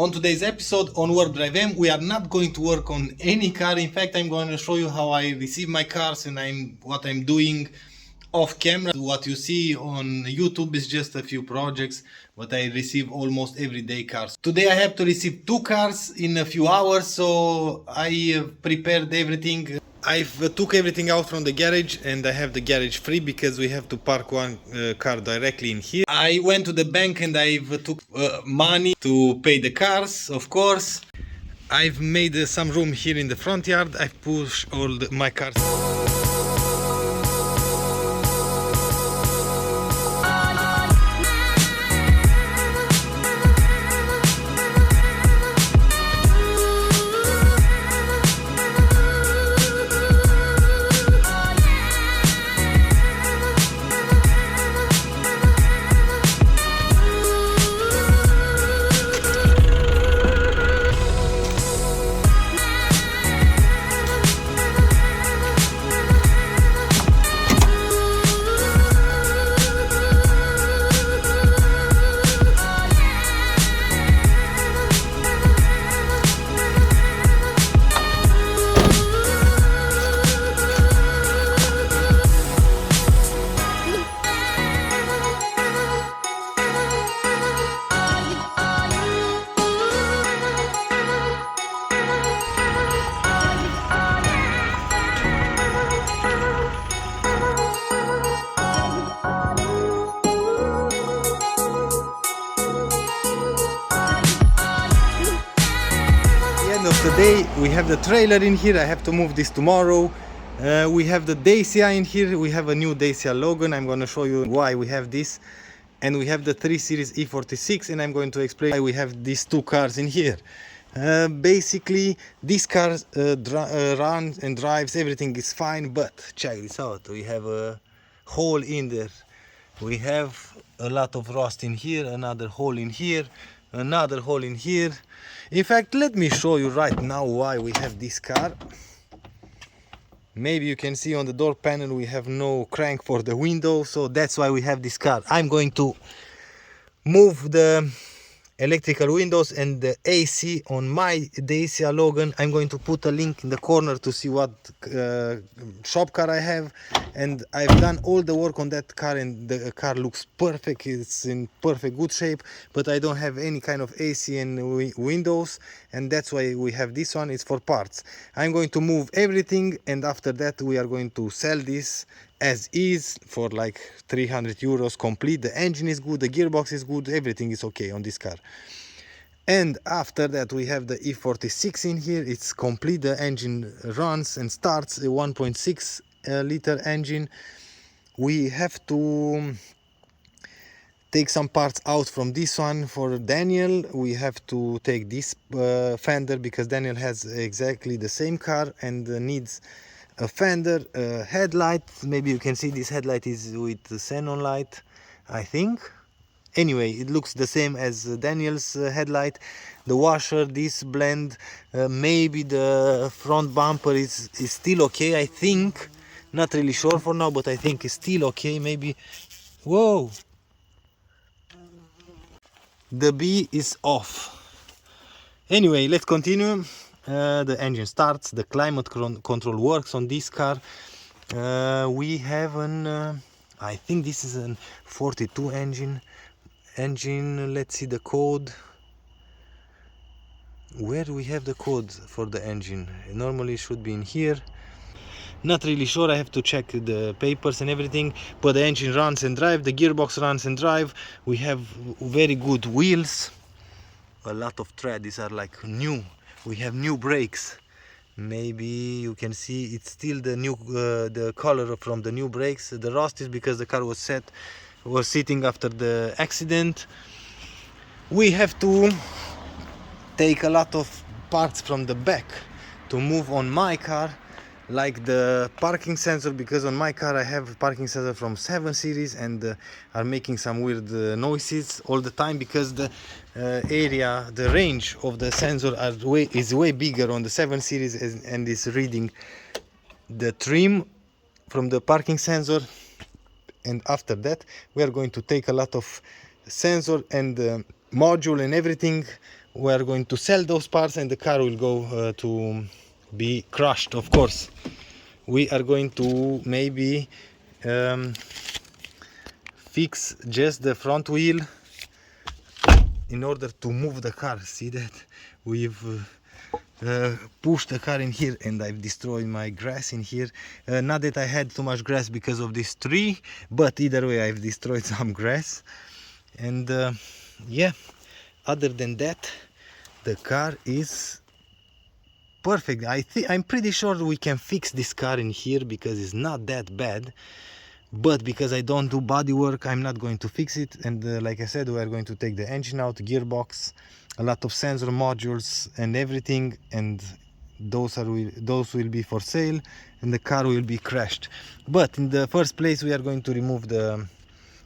On today's episode on WarpDriveM, we are not going to work on any car. In fact, I'm going to show you how I receive my cars and what I'm doing off camera. What you see on YouTube is just a few projects, but I receive almost everyday cars. Today I have to receive 2 cars in a few hours, so I prepared everything. I've took everything out from the garage and I have the garage free because we have to park one car directly in here. I went to the bank and I've took money to pay the cars, of course. I've made some room here in the front yard. I've pushed all my cars. Today we have the trailer in here. I have to move this tomorrow. We have the Dacia in here. We have a new Dacia Logan. I'm going to show you why we have this. And we have the 3 Series E46, and I'm going to explain why we have these 2 cars in here. Basically, this car runs and drives, everything is fine, but check this out. We have a hole in there. We have a lot of rust in here, another hole in here, another hole in here. In fact, let me show you right now why we have this car. Maybe you can see on the door panel we have no crank for the window, so that's why we have this car. I'm going to move the electrical windows and the AC on my Dacia Logan. I'm going to put a link in the corner to see what shop car I have, and I've done all the work on that car and the car looks perfect. It's in perfect good shape, but I don't have any kind of AC and windows, and that's why we have this one. It's for parts. I'm going to move everything, and after that we are going to sell this as is for like 300 euros complete. The engine is good, the gearbox is good, everything is okay on this car. And after that we have the E46 in here. It's complete, the engine runs and starts, a 1.6 liter engine. We have to take some parts out from this one. For Daniel we have to take this fender because Daniel has exactly the same car and needs a fender, a headlight. Maybe you can see this headlight is with the xenon light, I think. Anyway, it looks the same as Daniel's headlight. The washer, this blend, maybe the front bumper is still okay, I think. Not really sure for now, but I think it's still okay. Maybe, whoa, the B is off. Anyway, let's continue. The engine starts, the climate control works on this car. We have an I think this is an 42 engine. Let's see the code. Where do we have the code for the engine? Normally it should be in here. Not really sure, I have to check the papers and everything, but the engine runs and drives, the gearbox runs and drives. We have very good wheels, a lot of tread. These are like new. We have new brakes. Maybe you can see it's still the new the color from the new brakes. The rust is because the car was sitting after the accident. We have to take a lot of parts from the back to move on my car, like the parking sensor, because on my car I have parking sensor from 7 Series and are making some weird noises all the time because the the range of the sensor is way bigger on the 7 Series and is reading the trim from the parking sensor. And after that we are going to take a lot of sensor and module and everything we are going to sell those parts and the car will go to be crushed. Of course, we are going to maybe fix just the front wheel in order to move the car. See that we've pushed the car in here, and I've destroyed my grass in here. Not that I had too much grass because of this tree, but either way I've destroyed some grass. And yeah, other than that, the car is perfect. I'm pretty sure we can fix this car in here because it's not that bad, but because I don't do body work, I'm not going to fix it. And like I said, we are going to take the engine out, gearbox, a lot of sensor modules and everything, and those will be for sale, and the car will be crashed. But in the first place, we are going to remove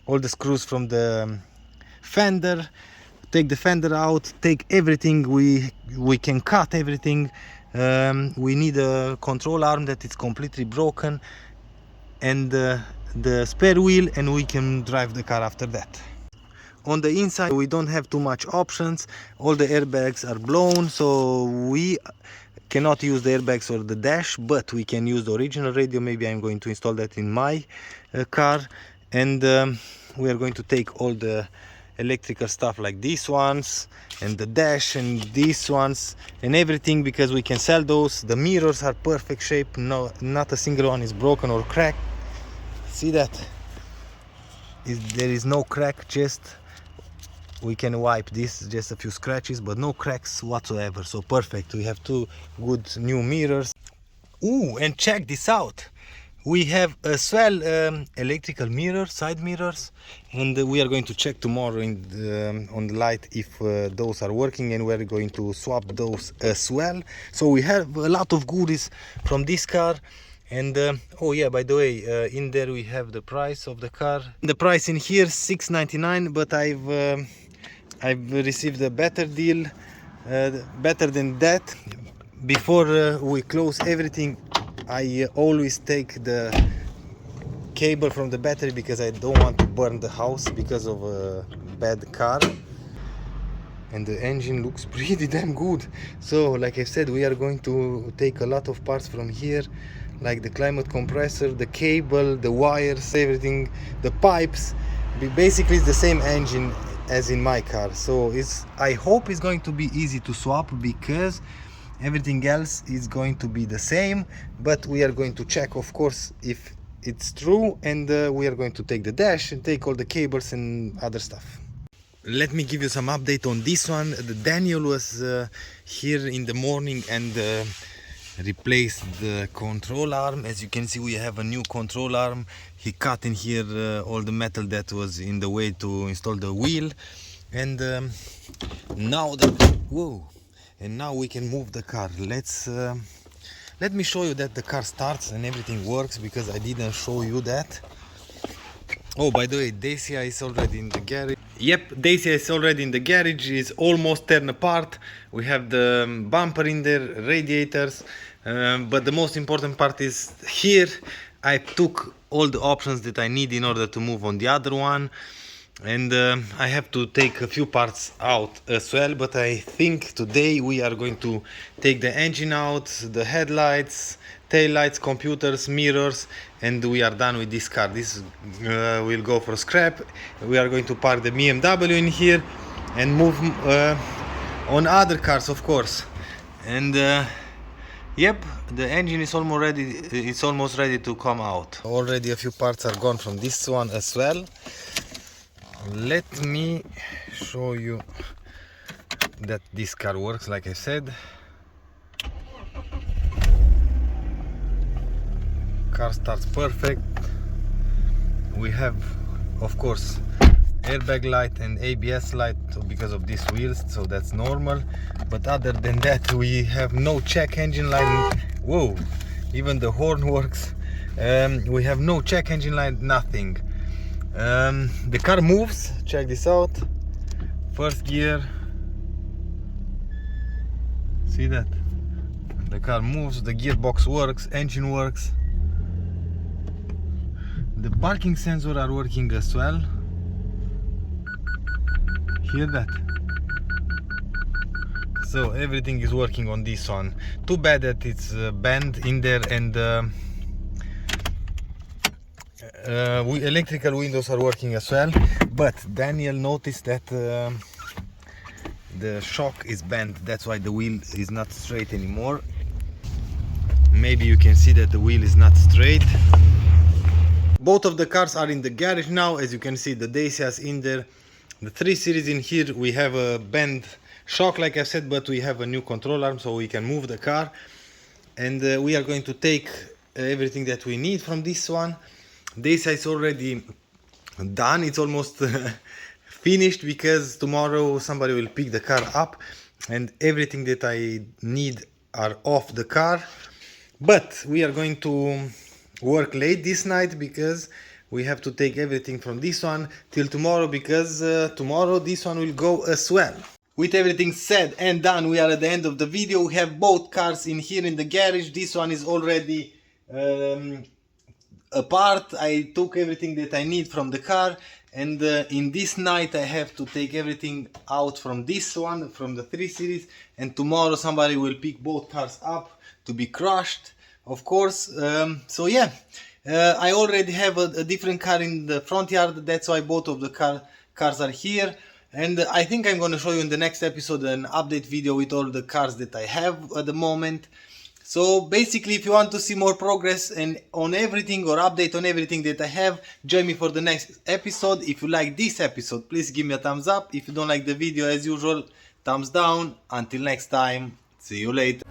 all the screws from the fender, take the fender out, take everything. We can cut everything. We need a control arm that is completely broken, and the spare wheel, and we can drive the car after that. On the inside, we don't have too much options. All the airbags are blown, so we cannot use the airbags or the dash, but we can use the original radio. Maybe I'm going to install that in my car. And we are going to take all the electrical stuff like these ones, and the dash, and these ones, and everything, because we can sell those. The mirrors are perfect shape. No, not a single one is broken or cracked. See that? There is no crack, just we can wipe this, just a few scratches, but no cracks whatsoever. So perfect. We have two good new mirrors. Ooh, and check this out. We have a swell electrical mirror, side mirrors, and we are going to check tomorrow on the light if those are working, and we're going to swap those as well. So we have a lot of goodies from this car. And oh yeah, by the way, in there we have the price of the car. The price in here $699, but I've received a better deal, better than that. Before we close everything, I always take the cable from the battery because I don't want to burn the house because of a bad car. And the engine looks pretty damn good. So like I said, we are going to take a lot of parts from here, like the climate compressor, the cable, the wires, everything, the pipes. Basically it's the same engine as in my car, so I hope it's going to be easy to swap, because everything else is going to be the same. But we are going to check, of course, if it's true, and we are going to take the dash and take all the cables and other stuff. Let me give you some update on this one. Daniel was here in the morning and replaced the control arm. As you can see, we have a new control arm. He cut in here all the metal that was in the way to install the wheel, and now we can move the car. Let me show you that the car starts and everything works, because I didn't show you that. Oh, by the way, Dacia is already in the garage. Yep, Dacia is already in the garage. It's almost torn apart. We have the bumper in there, radiators, but the most important part is here. I took all the options that I need in order to move on the other one, and I have to take a few parts out as well. But I think today we are going to take the engine out, the headlights, tail lights, computers, mirrors, and we are done with this car. This will go for scrap. We are going to park the BMW in here and move on other cars, of course. And yep, the engine is almost ready. It's almost ready to come out. Already a few parts are gone from this one as well. Let me show you that this car works, like I said. Car starts perfect. We have, of course, airbag light and ABS light because of these wheels, so that's normal. But other than that, we have no check engine light. Whoa, even the horn works. We have no check engine light, nothing. The car moves. Check this out. First gear. See that? The car moves, the gearbox works, engine works. The parking sensors are working as well. Hear that? So everything is working on this one. Too bad that it's bent in there, and electrical windows are working as well. But Daniel noticed that the shock is bent. That's why the wheel is not straight anymore. Maybe you can see that the wheel is not straight. Both of the cars are in the garage now. As you can see, the Dacia's in there, the 3 Series in here. We have a bent shock, like I said, but we have a new control arm, so we can move the car. And we are going to take everything that we need from this one. Dacia is already done. It's almost finished, because tomorrow somebody will pick the car up and everything that I need are off the car. But we are going to work late this night, because we have to take everything from this one till tomorrow, because tomorrow this one will go as well. With everything said and done, we are at the end of the video. We have both cars in here in the garage. This one is already apart. I took everything that I need from the car, and in this night I have to take everything out from this one, from the 3 Series, and tomorrow somebody will pick both cars up to be crushed, of course. So yeah, I already have a different car in the front yard. That's why both of the cars are here. And I think I'm going to show you in the next episode an update video with all the cars that I have at the moment. So basically, if you want to see more progress and on everything, or update on everything that I have, join me for the next episode. If you like this episode, please give me a thumbs up. If you don't like the video, as usual, thumbs down. Until next time, see you later.